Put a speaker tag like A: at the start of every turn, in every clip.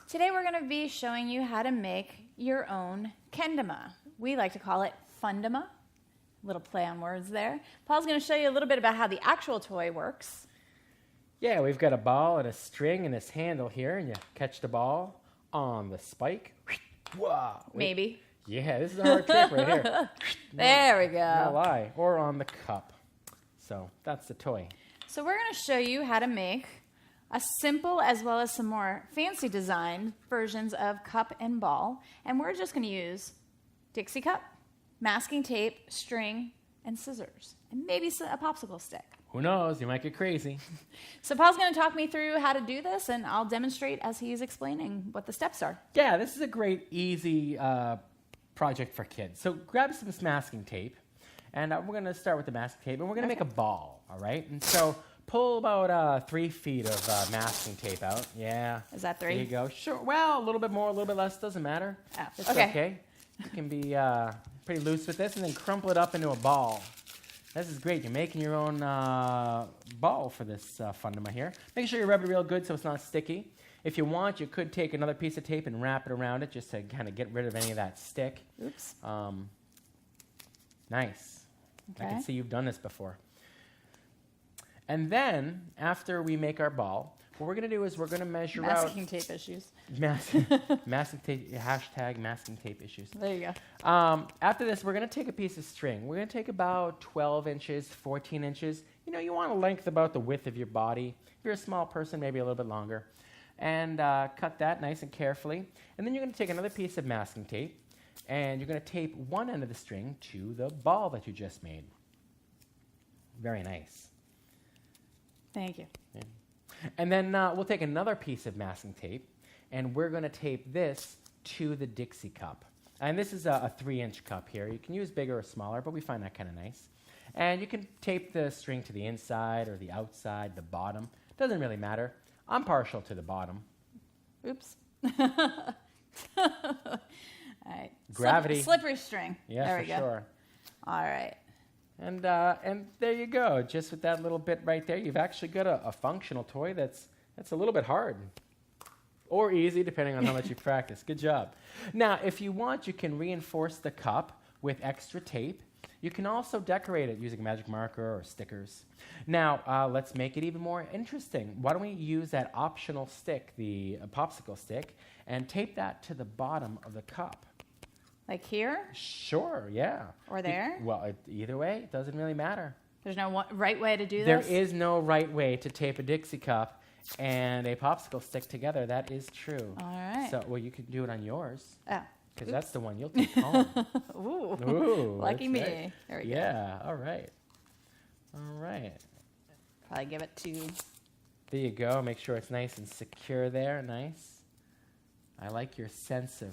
A: Today we're going to be showing you how to make your own kendama. We like to call it fundama. Little play on words there. Paul's going to show you a little bit about how the actual toy works.
B: Yeah, we've got a ball and a string and this handle here, and you catch the ball on the spike. Wow.
A: Maybe.
B: Yeah, this is a hard trick right here.
A: There we go.
B: No lie. Or on the cup. So that's the toy.
A: So we're going to show you how to make a simple as well as some more fancy designed versions of cup and ball. And we're just going to use Dixie cup, masking tape, string, and scissors. And maybe a popsicle stick.
B: Who knows? You might get crazy.
A: So Paul's going to talk me through how to do this, and I'll demonstrate as he's explaining what the steps are.
B: Yeah, this is a great, easy project for kids. So grab some masking tape, and we're going to start with the masking tape, and we're going to make a ball, all right? And so pull about 3 feet of masking tape out. Yeah.
A: Is that 3?
B: There you go. Sure. Well, a little bit more, a little bit less, doesn't matter.
A: Oh,
B: it's okay. You can be pretty loose with this, and then crumple it up into a ball. This is great. You're making your own ball for this fundama here. Make sure you rub it real good so it's not sticky. If you want, you could take another piece of tape and wrap it around it just to kind of get rid of any of that stick.
A: Oops.
B: Nice.
A: Okay.
B: I can see you've done this before. And then, after we make our ball, what we're going to do is we're going to measure
A: masking tape issues.
B: Masking tape, hashtag masking tape issues.
A: There you go.
B: After this, we're going to take a piece of string. We're going to take about 12 inches, 14 inches. You know, you want a length about the width of your body. If you're a small person, maybe a little bit longer. And cut that nice and carefully. And then you're going to take another piece of masking tape, and you're going to tape one end of the string to the ball that you just made. Very nice.
A: Thank you.
B: Yeah. And then we'll take another piece of masking tape, and we're going to tape this to the Dixie cup. And this is a 3-inch cup here. You can use bigger or smaller, but we find that kind of nice. And you can tape the string to the inside or the outside, the bottom. Doesn't really matter. I'm partial to the bottom.
A: Oops. All right.
B: Gravity.
A: Slippery string.
B: Yeah,
A: there we
B: for
A: go.
B: sure.
A: All right.
B: And there you go. Just with that little bit right there, you've actually got a functional toy that's a little bit hard. Or easy, depending on how much you practice. Good job. Now, if you want, you can reinforce the cup with extra tape. You can also decorate it using a magic marker or stickers. Now, let's make it even more interesting. Why don't we use that optional stick, the popsicle stick, and tape that to the bottom of the cup?
A: Like here?
B: Sure, yeah.
A: Or there?
B: Either way, it doesn't really matter.
A: There's no right way to do
B: There
A: this?
B: is no right way to tape a Dixie cup and a popsicle stick together. That is true.
A: All right.
B: So, well, you can do it on yours.
A: Oh.
B: Because that's the one you'll take home.
A: Ooh. Lucky me.
B: Right.
A: There we go.
B: Yeah, all right. All right.
A: Probably give it to...
B: There you go. Make sure it's nice and secure there. Nice. I like your sense of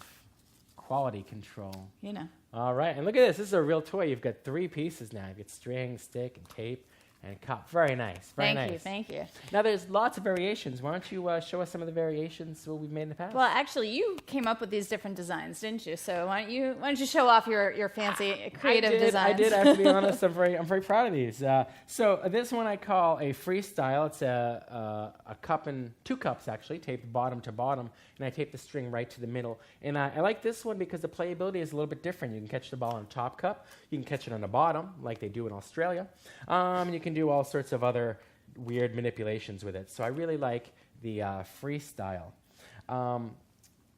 B: quality control.
A: You know.
B: All right, and look at this. This is a real toy. You've got 3 pieces now. You've got string, stick, and tape, and cup. Very nice. Very nice.
A: Thank you.
B: Now, there's lots of variations. Why don't you show us some of the variations what we've made in the past?
A: Well, actually, you came up with these different designs, didn't you? So why don't you show off your fancy creative designs?
B: I did. I have to be honest. I'm very proud of these. So this one I call a freestyle. It's a cup and 2 cups actually, taped bottom to bottom, and I tape the string right to the middle. And I like this one because the playability is a little bit different. You can catch the ball on the top cup. You can catch it on the bottom, like they do in Australia. And you can do all sorts of other weird manipulations with it. So I really like the freestyle.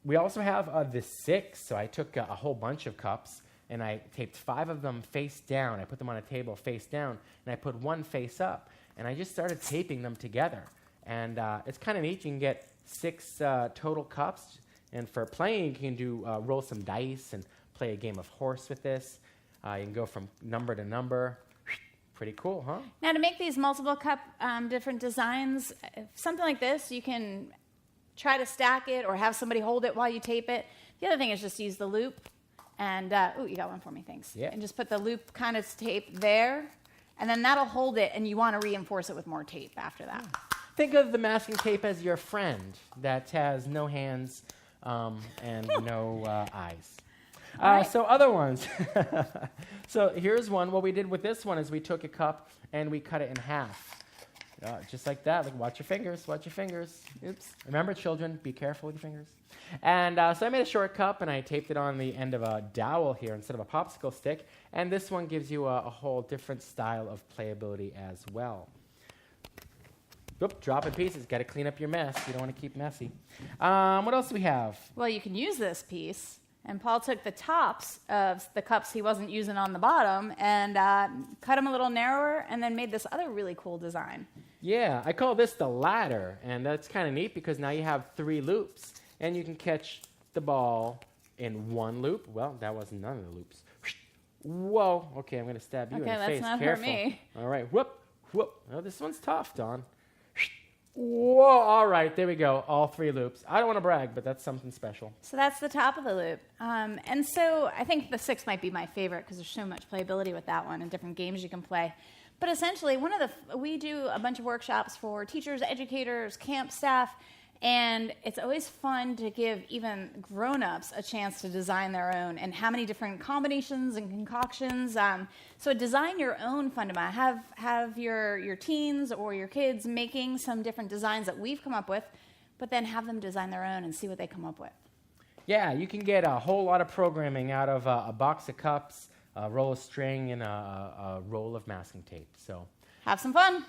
B: We also have the 6. So I took a whole bunch of cups, and I taped 5 of them face down. I put them on a table face down, and I put 1 face up. And I just started taping them together. And it's kind of neat. You can get 6 total cups. And for playing, you can do roll some dice and play a game of horse with this. You can go from number to number. Pretty cool, huh?
A: Now, to make these multiple cup different designs, something like this, you can try to stack it or have somebody hold it while you tape it. The other thing is just use the loop. And, you got one for me, thanks.
B: Yeah.
A: And just put the loop kind of tape there, and then that'll hold it, and you want to reinforce it with more tape after that.
B: Think of the masking tape as your friend that has no hands and no eyes. So other ones. So here's one. What we did with this one is we took a cup and we cut it in half. Just like that. Like, watch your fingers. Watch your fingers.
A: Oops.
B: Remember, children, be careful with your fingers. And so I made a short cup, and I taped it on the end of a dowel here instead of a popsicle stick. And this one gives you a whole different style of playability as well. Oop, dropping pieces. Got to clean up your mess. You don't want to keep messy. What else do we have?
A: Well, you can use this piece. And Paul took the tops of the cups he wasn't using on the bottom and cut them a little narrower and then made this other really cool design.
B: Yeah, I call this the ladder. And that's kind of neat because now you have 3 loops. And you can catch the ball in one loop. Well, that was none of the loops. Whoa. Okay, I'm going to stab you in the face.
A: Okay, let's not
B: Careful.
A: hurt me.
B: All right. Whoop. Whoop. Oh, this one's tough, Dawn. Whoa. All right. There we go. All 3 loops. I don't want to brag, but that's something special.
A: So that's the top of the loop. And so I think the 6 might be my favorite because there's so much playability with that one and different games you can play. But essentially, we do a bunch of workshops for teachers, educators, camp staff, and it's always fun to give even grown-ups a chance to design their own and how many different combinations and concoctions. So design your own fundama. Have your teens or your kids making some different designs that we've come up with, but then have them design their own and see what they come up with.
B: Yeah, you can get a whole lot of programming out of a box of cups, a roll of string, and a roll of masking tape. So
A: Have some fun.